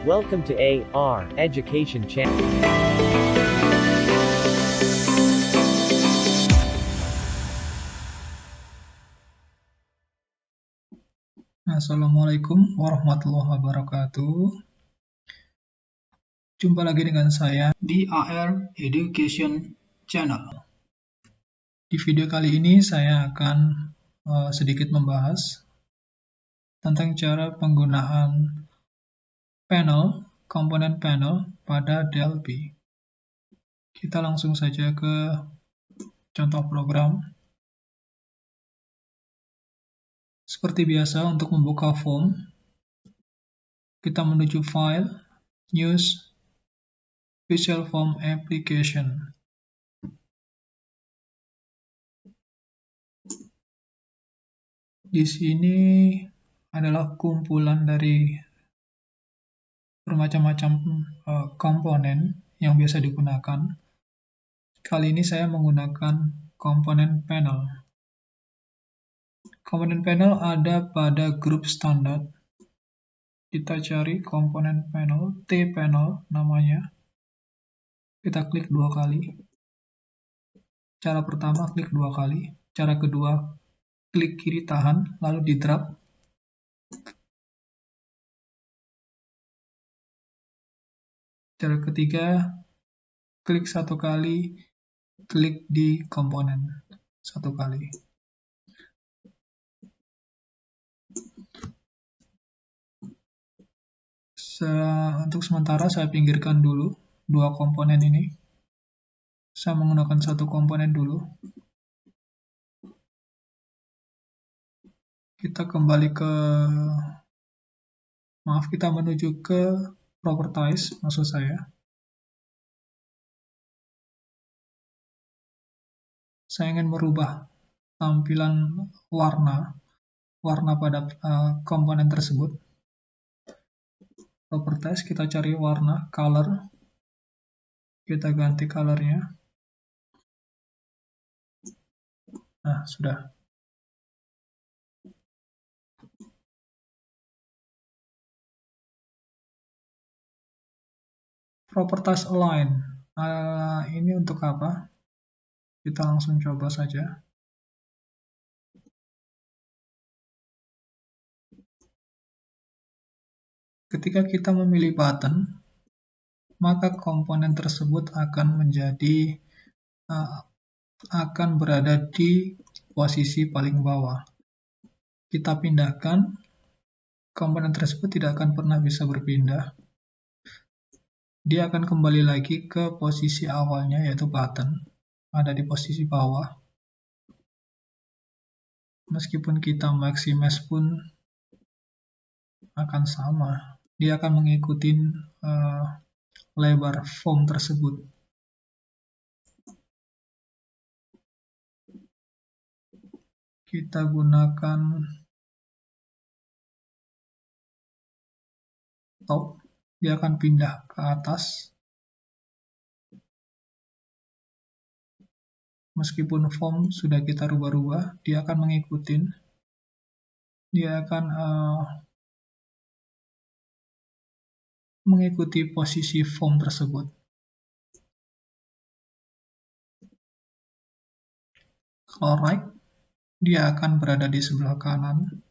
Welcome to AR Education Channel. Assalamualaikum warahmatullahi wabarakatuh. Jumpa lagi dengan saya di AR Education Channel. Di video kali ini saya akan sedikit membahas tentang cara penggunaan komponen panel pada Delphi. Kita langsung saja ke contoh program. Seperti biasa, untuk membuka form, kita menuju File, News, Visual Form Application. Di sini adalah kumpulan dari bermacam-macam komponen yang biasa digunakan. Kali ini saya menggunakan komponen panel. Komponen panel ada pada grup standar. Kita cari komponen panel, T-panel namanya. Kita klik 2 kali. Cara pertama, klik 2 kali. Cara kedua, klik kiri tahan, lalu di drag. Cara ketiga, klik 1 kali, klik di komponen 1 kali. Untuk sementara saya pinggirkan dulu 2 komponen ini. Saya menggunakan 1 komponen dulu. Kita menuju ke properties, maksud saya. Saya ingin merubah tampilan warna pada komponen tersebut. Properties, kita cari warna, color. Kita ganti colornya. Nah, sudah. Properties align. Ini untuk apa? Kita langsung coba saja. Ketika kita memilih button, maka komponen tersebut akan berada di posisi paling bawah. Kita pindahkan, komponen tersebut tidak akan pernah bisa berpindah. Dia akan kembali lagi ke posisi awalnya, yaitu button, ada di posisi bawah. Meskipun kita maximize pun akan sama. Dia akan mengikuti lebar form tersebut. Kita gunakan top, dia akan pindah ke atas. Meskipun form sudah kita rubah-rubah, dia akan mengikuti. Dia akan mengikuti posisi form tersebut. Kalau right, dia akan berada di sebelah kanan.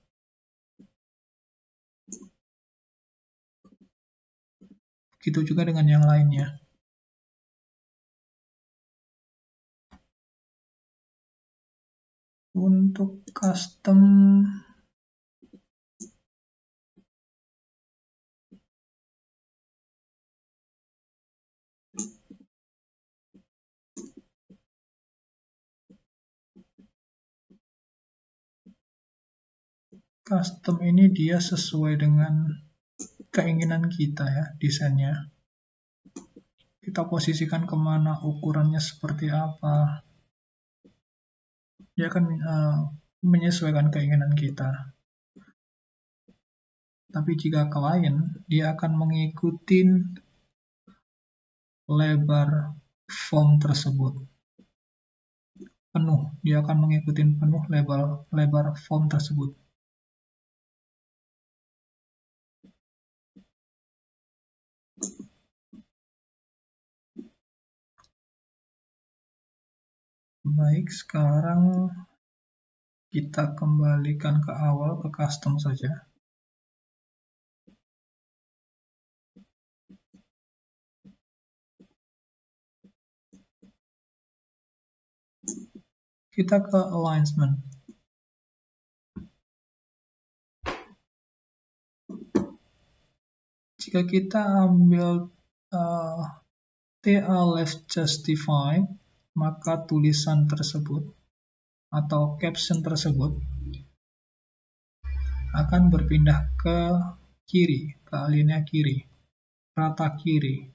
Begitu juga dengan yang lainnya. Untuk custom ini dia sesuai dengan keinginan kita ya, desainnya. Kita posisikan kemana, ukurannya seperti apa. Dia akan menyesuaikan keinginan kita. Tapi jika klien, dia akan mengikuti lebar form tersebut. Penuh, dia akan mengikuti penuh lebar form tersebut. Baik, sekarang kita kembalikan ke awal, ke custom saja. Kita ke alignment. Jika kita ambil TA left justify, maka tulisan tersebut atau caption tersebut akan berpindah ke kiri, ke alinea kiri, rata kiri.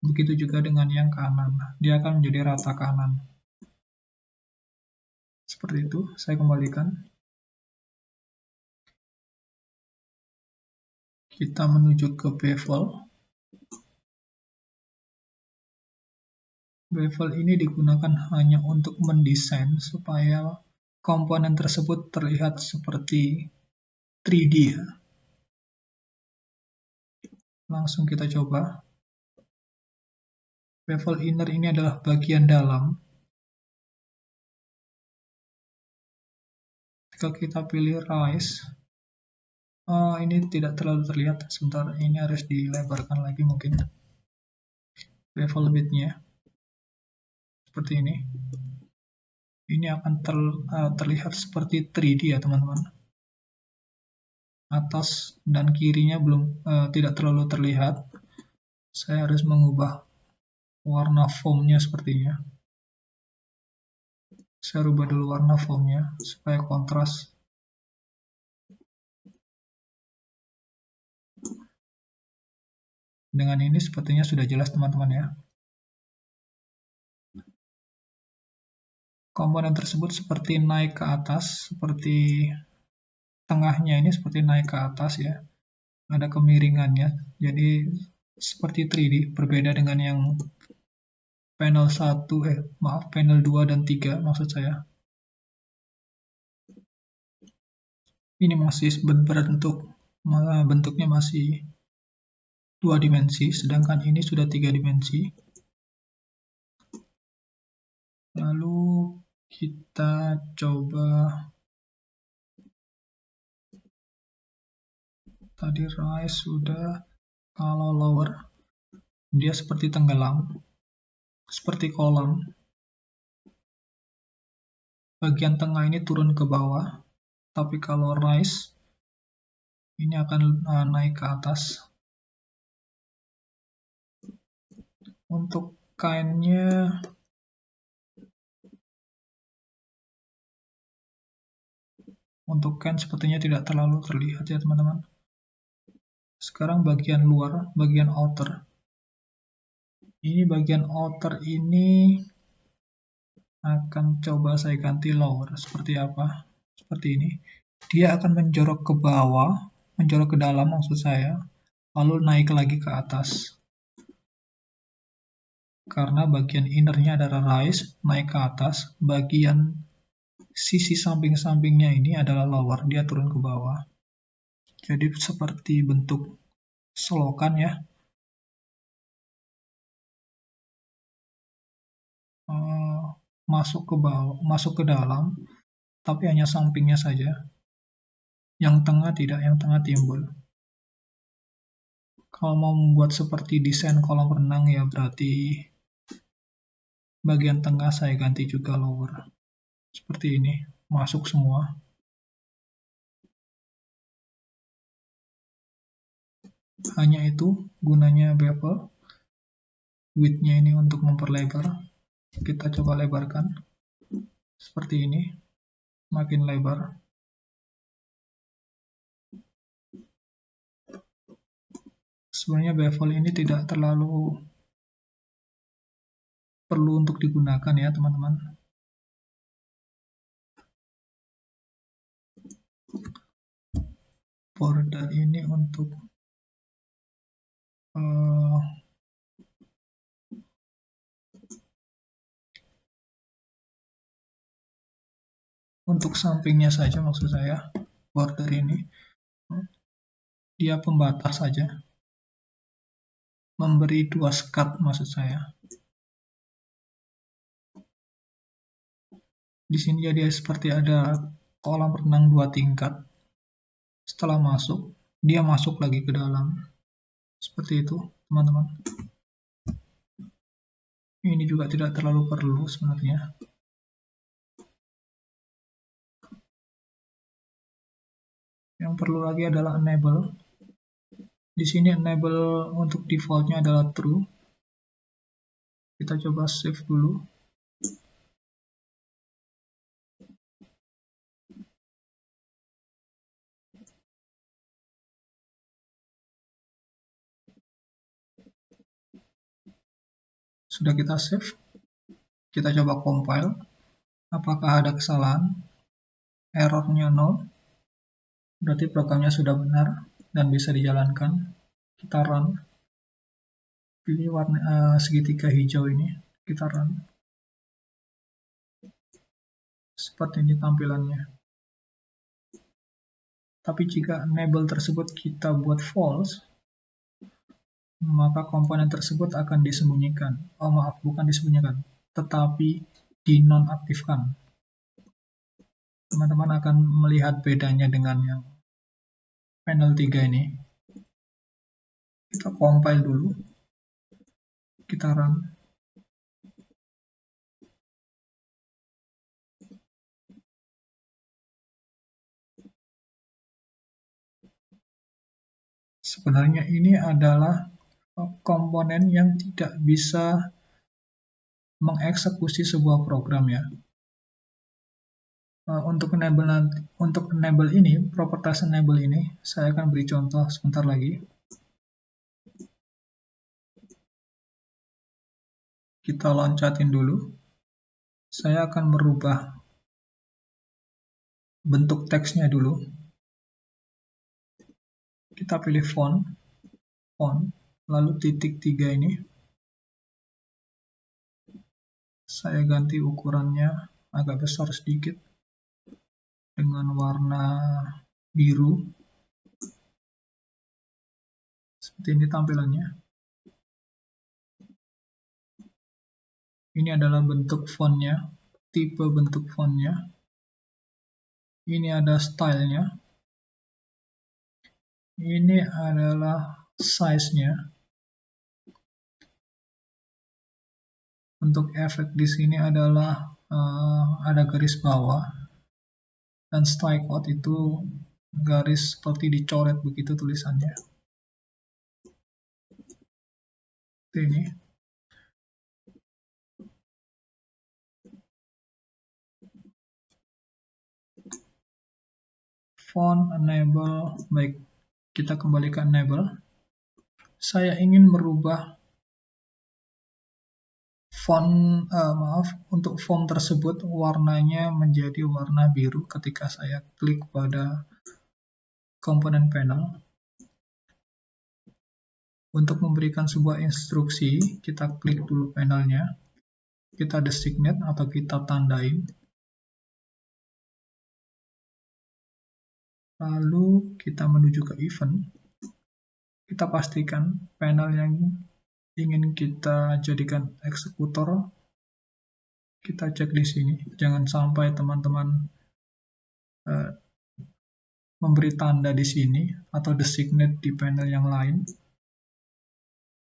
Begitu juga dengan yang kanan, dia akan menjadi rata kanan. Seperti itu, saya kembalikan. Kita menuju ke bevel. Bevel ini digunakan hanya untuk mendesain supaya komponen tersebut terlihat seperti 3D. Langsung kita coba. Bevel inner ini adalah bagian dalam. Jika kita pilih rise, ini tidak terlalu terlihat. Sebentar, ini harus dilebarkan lagi mungkin. Bevel width-nya seperti ini. Ini akan terlihat seperti 3D ya teman-teman. Atas dan kirinya belum tidak terlalu terlihat. Saya harus mengubah warna fontnya sepertinya. Saya rubah dulu warna fontnya supaya kontras. Dengan ini sepertinya sudah jelas teman-teman ya. Komponen tersebut seperti naik ke atas, seperti tengahnya ini seperti naik ke atas ya. Ada kemiringannya, jadi seperti 3D, berbeda dengan yang panel 1, panel 2 dan 3 maksud saya. Ini masih bentuknya masih 2 dimensi, sedangkan ini sudah 3 dimensi. Lalu kita coba, tadi rise sudah, kalau lower, dia seperti tenggelam, seperti kolam. Bagian tengah ini turun ke bawah, tapi kalau rise, ini akan naik ke atas. Untuk kainnya, sepertinya tidak terlalu terlihat ya teman-teman. Sekarang bagian luar, bagian outer. Ini bagian outer ini akan coba saya ganti lower. Seperti apa? Seperti ini. Dia akan menjorok ke bawah, menjorok ke dalam maksud saya, lalu naik lagi ke atas. Karena bagian innernya adalah rise, naik ke atas, bagian sisi samping-sampingnya ini adalah lower, dia turun ke bawah. Jadi seperti bentuk selokan ya. Masuk ke bawah, masuk ke dalam, tapi hanya sampingnya saja. Yang tengah tidak, yang tengah timbul. Kalau mau membuat seperti desain kolam renang ya berarti bagian tengah saya ganti juga lower. Seperti ini, masuk semua. Hanya itu gunanya bevel. Width-nya ini untuk memperlebar. Kita coba lebarkan. Seperti ini. Makin lebar. Sebenarnya bevel ini tidak terlalu perlu untuk digunakan ya teman-teman. Border ini untuk sampingnya saja maksud saya. Border ini dia pembatas saja, memberi 2 skat maksud saya. Di sini dia seperti ada kolam renang 2 tingkat. Setelah masuk, dia masuk lagi ke dalam. Seperti itu, teman-teman. Ini juga tidak terlalu perlu sebenarnya. Yang perlu lagi adalah enable. Di sini enable untuk defaultnya adalah true. Kita coba save dulu. Sudah kita save. Kita coba compile. Apakah ada kesalahan? Errornya 0. Berarti programnya sudah benar dan bisa dijalankan. Kita run. Pilih warna segitiga hijau ini. Kita run. Seperti ini tampilannya. Tapi jika enable tersebut kita buat false, maka komponen tersebut akan disembunyikan. Oh maaf, bukan disembunyikan, tetapi dinonaktifkan. Teman-teman akan melihat bedanya dengan yang panel 3 ini. Kita compile dulu. Kita run. Sebenarnya ini adalah komponen yang tidak bisa mengeksekusi sebuah program ya. Untuk enable ini, properties enable ini, saya akan beri contoh sebentar lagi. Kita loncatin dulu. Saya akan merubah bentuk teksnya dulu. Kita pilih font, lalu titik 3 ini. Saya ganti ukurannya agak besar sedikit dengan warna biru. Seperti ini tampilannya. Ini adalah bentuk fontnya, tipe bentuk fontnya. Ini ada stylenya. Ini adalah size-nya. Untuk efek di sini adalah ada garis bawah, dan strike out itu garis seperti dicoret begitu tulisannya. Ini. Font enable, baik, kita kembali ke enable. Saya ingin merubah untuk font tersebut warnanya menjadi warna biru ketika saya klik pada komponen panel. Untuk memberikan sebuah instruksi, kita klik dulu panelnya, kita designate atau kita tandain. Lalu kita menuju ke event. Kita pastikan panel yang ingin kita jadikan eksekutor, kita cek di sini. Jangan sampai teman-teman memberi tanda di sini atau designate di panel yang lain.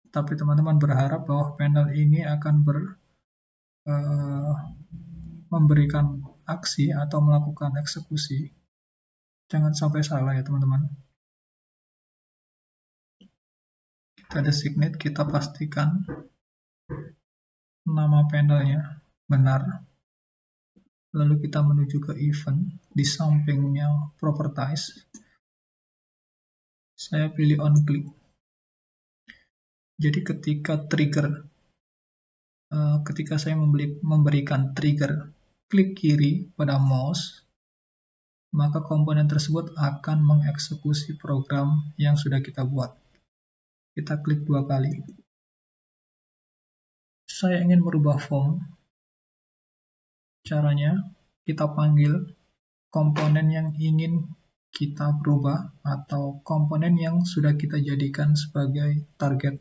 Tapi teman-teman berharap bahwa panel ini akan memberikan aksi atau melakukan eksekusi. Jangan sampai salah ya teman-teman. Kita designate, kita pastikan nama panelnya benar. Lalu kita menuju ke event, di sampingnya properties. Saya pilih on click. Jadi ketika saya memberikan trigger klik kiri pada mouse, maka komponen tersebut akan mengeksekusi program yang sudah kita buat. Kita klik 2 kali. Saya ingin merubah font. Caranya, kita panggil komponen yang ingin kita berubah atau komponen yang sudah kita jadikan sebagai target,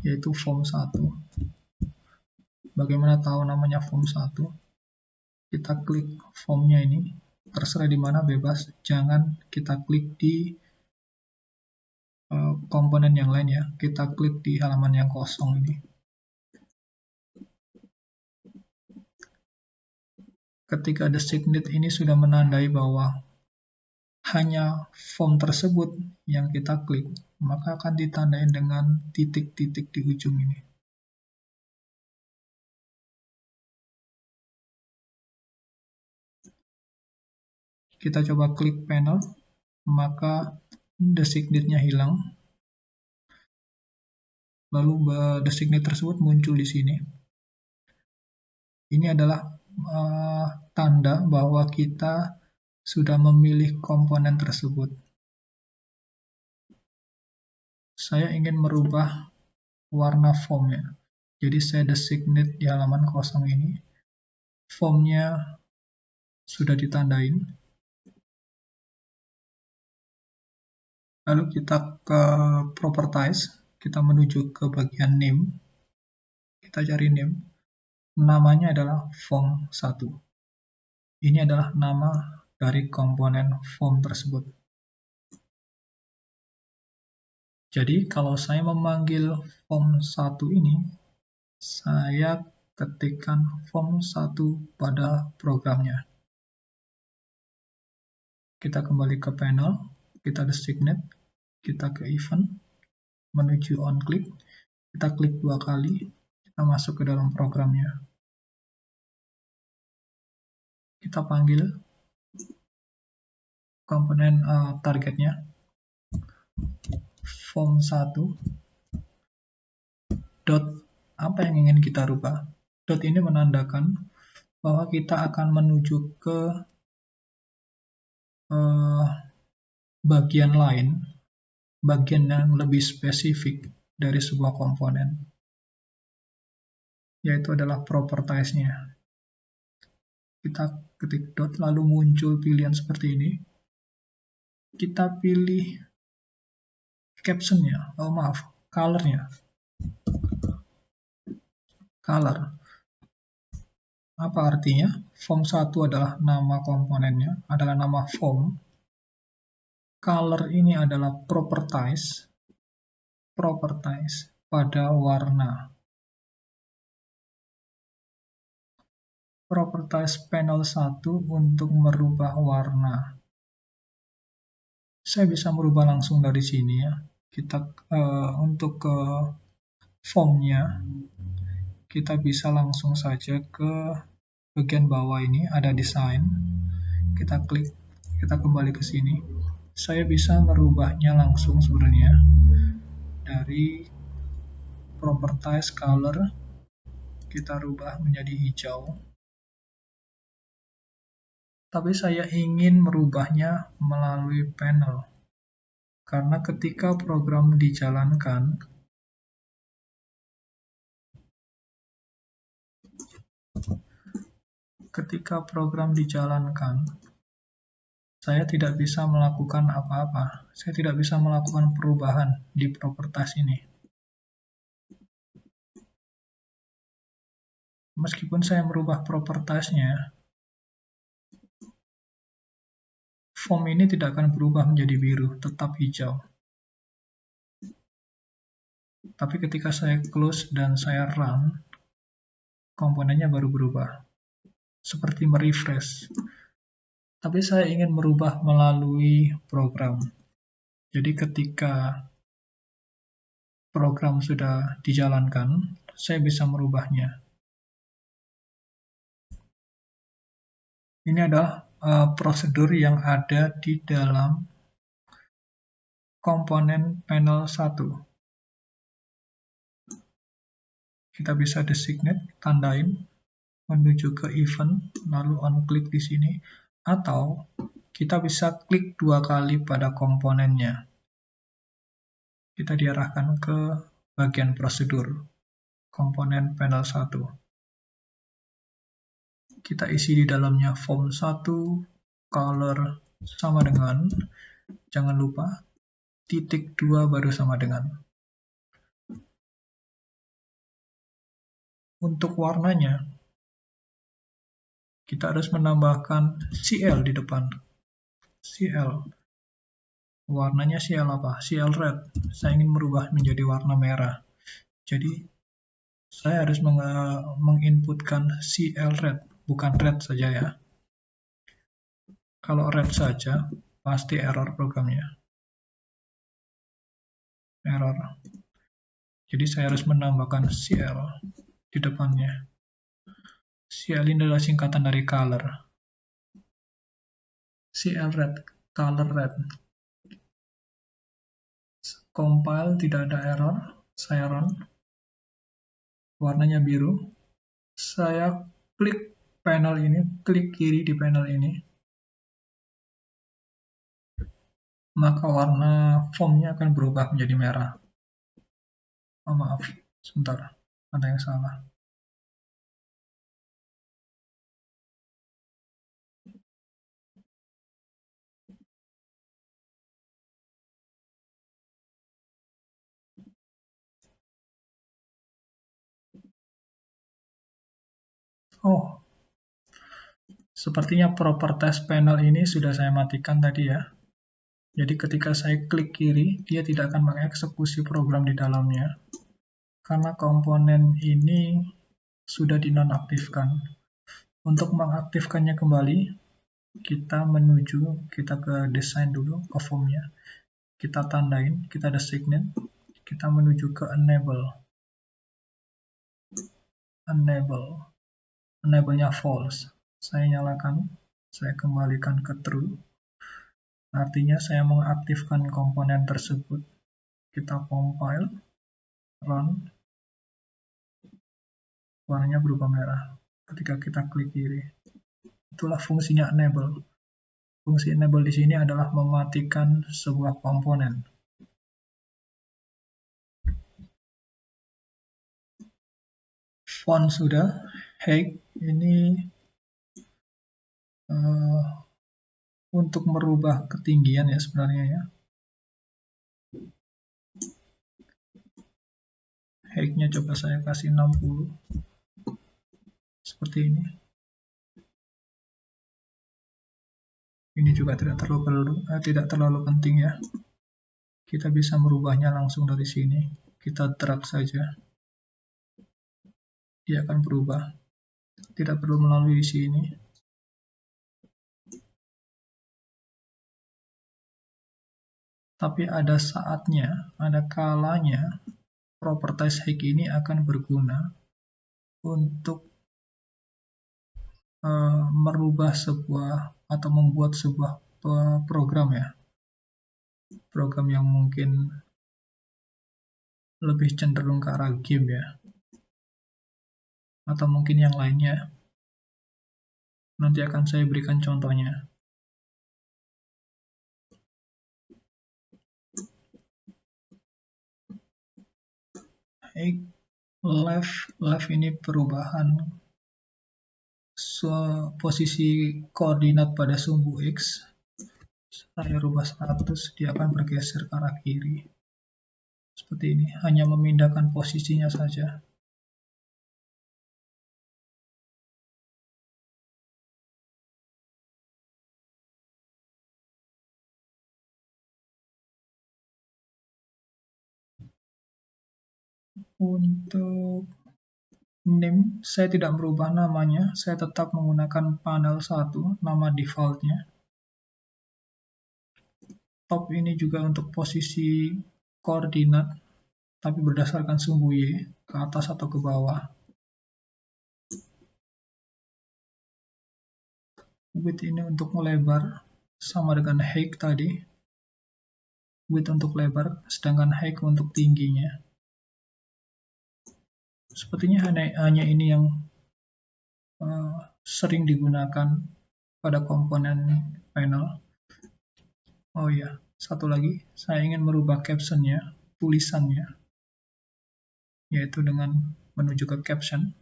yaitu form 1. Bagaimana tahu namanya form 1? Kita klik formnya ini, terserah di mana bebas, jangan kita klik di komponen yang lain ya. Kita klik di halaman yang kosong ini. Ketika designate ini sudah menandai bahwa hanya form tersebut yang kita klik, maka akan ditandai dengan titik-titik di ujung ini. Kita coba klik panel, maka designate-nya hilang. Lalu designate tersebut muncul di sini. Ini adalah tanda bahwa kita sudah memilih komponen tersebut. Saya ingin merubah warna formnya. Jadi saya designate di halaman kosong ini. Formnya sudah ditandain. Lalu kita ke properties, kita menuju ke bagian name. Kita cari name. Namanya adalah form 1. Ini adalah nama dari komponen form tersebut. Jadi kalau saya memanggil form 1 ini, saya ketikkan form 1 pada programnya. Kita kembali ke panel, kita designate, kita ke event, menuju on click, kita klik 2 kali, kita masuk ke dalam programnya. Kita panggil komponen targetnya, form 1, dot apa yang ingin kita rubah. Dot ini menandakan bahwa kita akan menuju ke bagian lain, bagian yang lebih spesifik dari sebuah komponen, yaitu adalah properties-nya. Kita ketik dot, lalu muncul pilihan seperti ini. Kita pilih caption-nya, color-nya. Color. Apa artinya? Form 1 adalah nama komponennya, adalah nama form. Color ini adalah properties pada warna. Properties panel 1 untuk merubah warna. Saya bisa merubah langsung dari sini ya. Kita untuk ke formnya, kita bisa langsung saja ke bagian bawah ini ada desain. Kita klik, kita kembali ke sini. Saya bisa merubahnya langsung sebenarnya dari properties color, kita rubah menjadi hijau. Tapi saya ingin merubahnya melalui panel, karena ketika program dijalankan, saya tidak bisa melakukan apa-apa. Saya tidak bisa melakukan perubahan di properties ini. Meskipun saya merubah properties-nya, form ini tidak akan berubah menjadi biru, tetap hijau. Tapi ketika saya close dan saya run, komponennya baru berubah. Seperti merefresh. Tapi saya ingin merubah melalui program. Jadi ketika program sudah dijalankan, saya bisa merubahnya. Ini adalah prosedur yang ada di dalam komponen panel 1. Kita bisa designate, tandain, menuju ke event, lalu on click di sini, atau kita bisa klik 2 kali pada komponennya. Kita diarahkan ke bagian prosedur, komponen panel 1. Kita isi di dalamnya form 1, color sama dengan, jangan lupa, titik 2 baru sama dengan. Untuk warnanya, kita harus menambahkan CL di depan. CL. Warnanya CL apa? CL red. Saya ingin merubah menjadi warna merah. Jadi, saya harus menginputkan CL red, bukan red saja ya. Kalau red saja, pasti error programnya. Error. Jadi saya harus menambahkan CL di depannya. CL ini adalah singkatan dari color. CL red, color red. Compile, tidak ada error. Saya run. Warnanya biru. Saya klik panel ini, klik kiri di panel ini. Maka warna fontnya akan berubah menjadi merah. Oh, maaf, sebentar, ada yang salah. Oh, sepertinya properties panel ini sudah saya matikan tadi ya. Jadi ketika saya klik kiri, dia tidak akan mengeksekusi program di dalamnya. Karena komponen ini sudah dinonaktifkan. Untuk mengaktifkannya kembali, kita ke desain dulu, ke formnya. Kita tandain, kita designate, kita menuju ke enable. Enable-nya false. Saya nyalakan, saya kembalikan ke true. Artinya saya mengaktifkan komponen tersebut. Kita compile, run, warnanya berubah merah ketika kita klik kiri. Itulah fungsinya enable. Fungsi enable di sini adalah mematikan sebuah komponen. Font sudah, height ini untuk merubah ketinggian ya sebenarnya ya. Height-nya coba saya kasih 60. Seperti ini. Ini juga tidak terlalu penting ya. Kita bisa merubahnya langsung dari sini. Kita drag saja. Dia akan berubah. Tidak perlu melalui sini. Tapi ada saatnya, ada kalanya properties height ini akan berguna untuk merubah sebuah atau membuat sebuah program ya. Program yang mungkin lebih cenderung ke arah game ya. Atau mungkin yang lainnya. Nanti akan saya berikan contohnya. Left ini perubahan posisi koordinat pada sumbu X. Saya rubah 100, dia akan bergeser ke arah kiri. Seperti ini, hanya memindahkan posisinya saja. Untuk name, saya tidak merubah namanya, saya tetap menggunakan panel 1, nama defaultnya. Top ini juga untuk posisi koordinat, tapi berdasarkan sumbu Y, ke atas atau ke bawah. Width ini untuk melebar, sama dengan height tadi. Width untuk lebar, sedangkan height untuk tingginya. Sepertinya hanya ini yang sering digunakan pada komponen panel. Oh iya, satu lagi, saya ingin merubah captionnya, tulisannya, yaitu dengan menuju ke caption.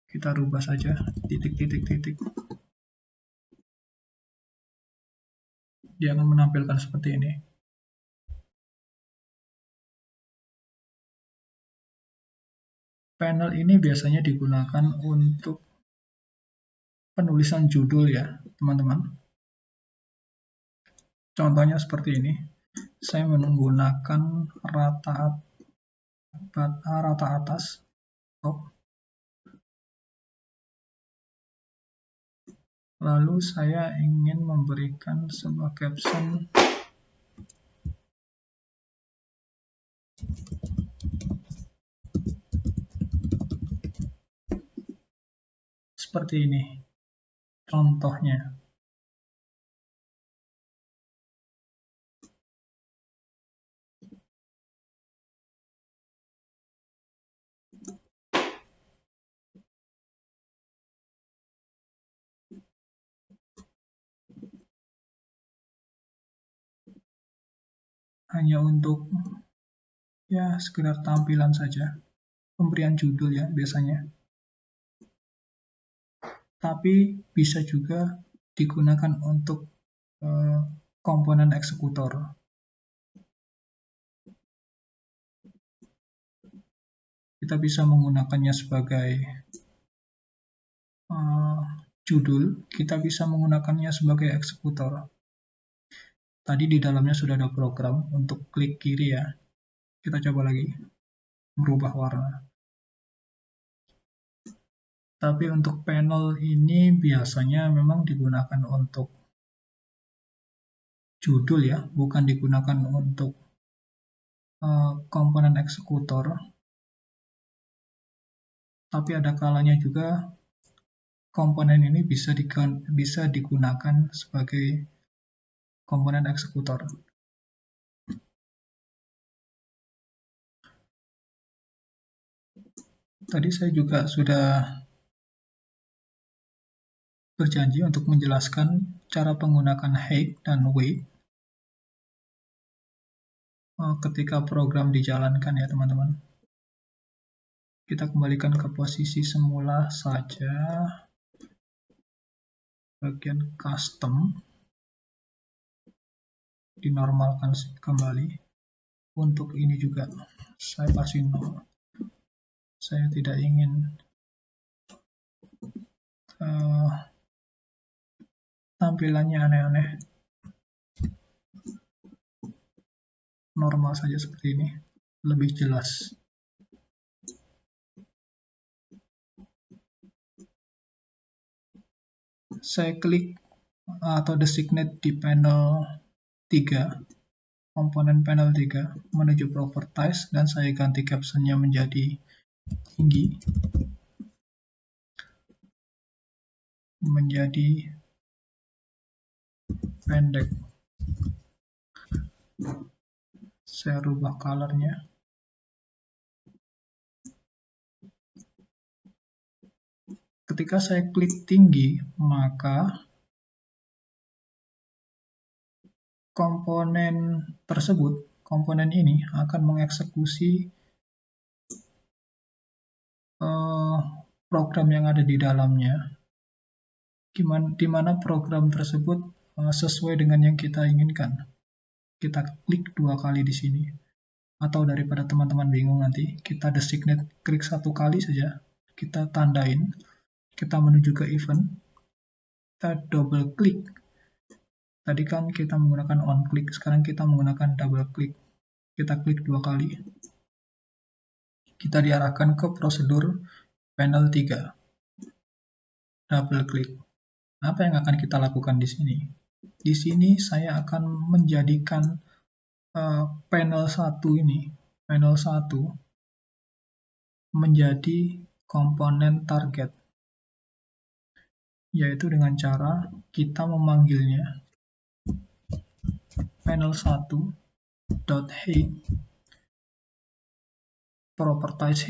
Kita rubah saja, titik. Dia akan menampilkan seperti ini. Panel ini biasanya digunakan untuk penulisan judul ya, teman-teman. Contohnya seperti ini. Saya menggunakan rata atas top. Lalu saya ingin memberikan sebuah caption seperti ini. Contohnya. Hanya untuk ya sekedar tampilan saja, pemberian judul ya biasanya. Tapi bisa juga digunakan untuk komponen eksekutor. Kita bisa menggunakannya sebagai judul, kita bisa menggunakannya sebagai eksekutor. Tadi di dalamnya sudah ada program untuk klik kiri ya. Kita coba lagi, merubah warna. Tapi untuk panel ini biasanya memang digunakan untuk judul ya, bukan digunakan untuk komponen eksekutor. Tapi ada kalanya juga komponen ini bisa digunakan sebagai komponen eksekutor. Tadi saya juga sudah berjanji untuk menjelaskan cara menggunakan height dan weight ketika program dijalankan ya teman-teman. Kita kembalikan ke posisi semula saja, bagian custom, dinormalkan kembali. Untuk ini juga saya kasih 0. Saya tidak ingin tampilannya aneh-aneh. Normal saja seperti ini, lebih jelas. Saya klik atau designate di panel 3, komponen panel 3, menuju properties, dan saya ganti captionnya menjadi tinggi, menjadi pendek. Saya rubah colornya. Ketika saya klik tinggi, maka komponen tersebut, komponen ini akan mengeksekusi program yang ada di dalamnya, di mana program tersebut sesuai dengan yang kita inginkan. Kita klik 2 kali di sini. Atau daripada teman-teman bingung nanti, kita designate, klik 1 kali saja, kita tandain, kita menuju ke event, kita double klik. Tadi kan kita menggunakan on click, sekarang kita menggunakan double click. Kita klik 2 kali. Kita diarahkan ke prosedur panel 3. Double klik. Apa yang akan kita lakukan di sini? Di sini saya akan menjadikan panel 1 ini, panel 1 menjadi komponen target, yaitu dengan cara kita memanggilnya panel 1.height properties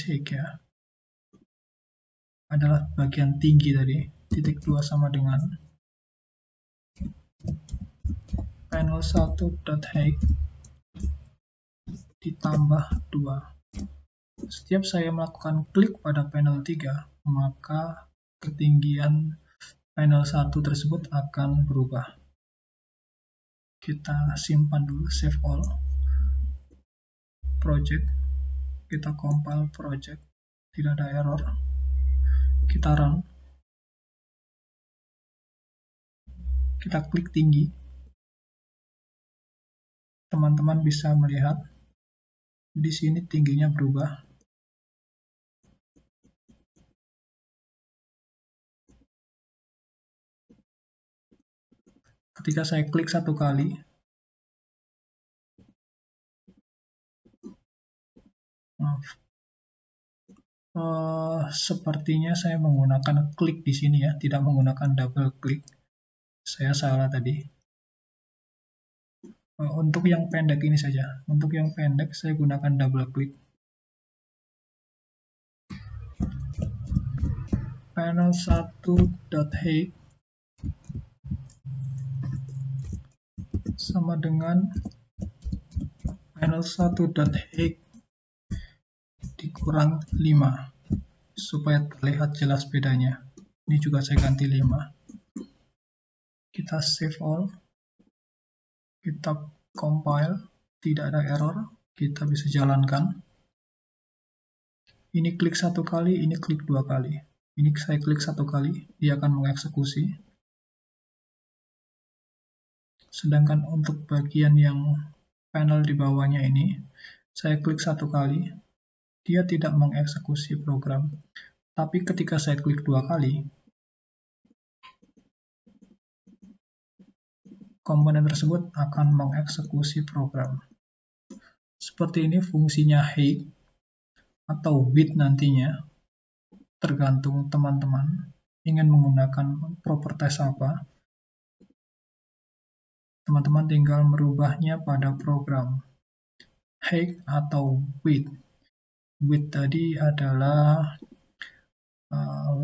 height ya, adalah bagian tinggi tadi, titik 2 sama dengan panel 1.height ditambah 2. Setiap saya melakukan klik pada panel 3, maka ketinggian panel 1 tersebut akan berubah. Kita simpan dulu, save all. Project, kita compile project, tidak ada error. Kita run. Kita klik tinggi. Teman-teman bisa melihat di sini tingginya berubah. Ketika saya klik satu kali, sepertinya saya menggunakan klik di sini ya, tidak menggunakan double klik. Saya salah tadi. Untuk yang pendek ini saja. Untuk yang pendek saya gunakan double klik. Panel 1.height sama dengan panel 1.height dikurang 5 supaya terlihat jelas bedanya. Ini juga saya ganti 5. Kita save all. Kita compile, tidak ada error, kita bisa jalankan. Ini klik satu kali, ini klik dua kali. Ini saya klik satu kali, dia akan mengeksekusi. Sedangkan untuk bagian yang panel di bawahnya ini, saya klik satu kali, dia tidak mengeksekusi program. Tapi ketika saya klik dua kali, komponen tersebut akan mengeksekusi program. Seperti ini fungsinya height atau width nantinya, tergantung teman-teman ingin menggunakan properties apa. Teman-teman tinggal merubahnya pada program. Height atau width. Width tadi adalah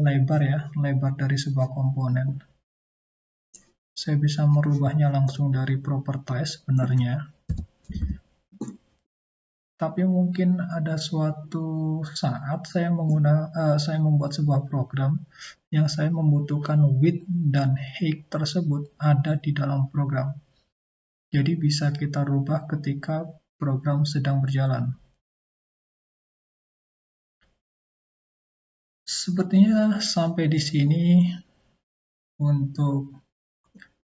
lebar ya, lebar dari sebuah komponen. Saya bisa merubahnya langsung dari properties sebenarnya. Tapi mungkin ada suatu saat saya membuat sebuah program yang saya membutuhkan width dan height tersebut ada di dalam program. Jadi bisa kita rubah ketika program sedang berjalan. Sepertinya sampai di sini untuk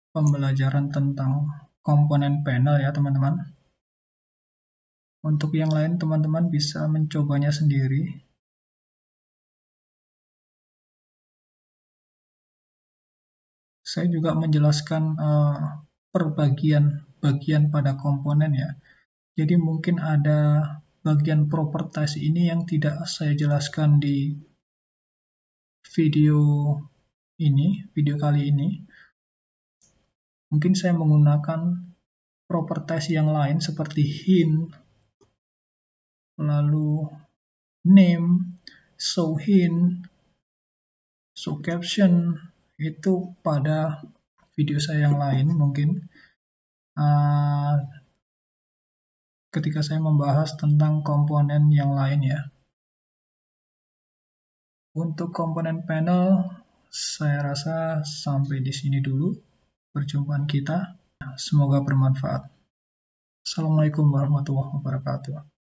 pembelajaran tentang komponen panel ya teman-teman. Untuk yang lain teman-teman bisa mencobanya sendiri. Saya juga menjelaskan bagian pada komponen ya. Jadi mungkin ada bagian properties ini yang tidak saya jelaskan di video kali ini. Mungkin saya menggunakan properties yang lain seperti hint, lalu name, show hint, show caption, itu pada video saya yang lain mungkin. Ketika saya membahas tentang komponen yang lain ya. Untuk komponen panel, saya rasa sampai di sini dulu perjumpaan kita. Semoga bermanfaat. Assalamualaikum warahmatullahi wabarakatuh.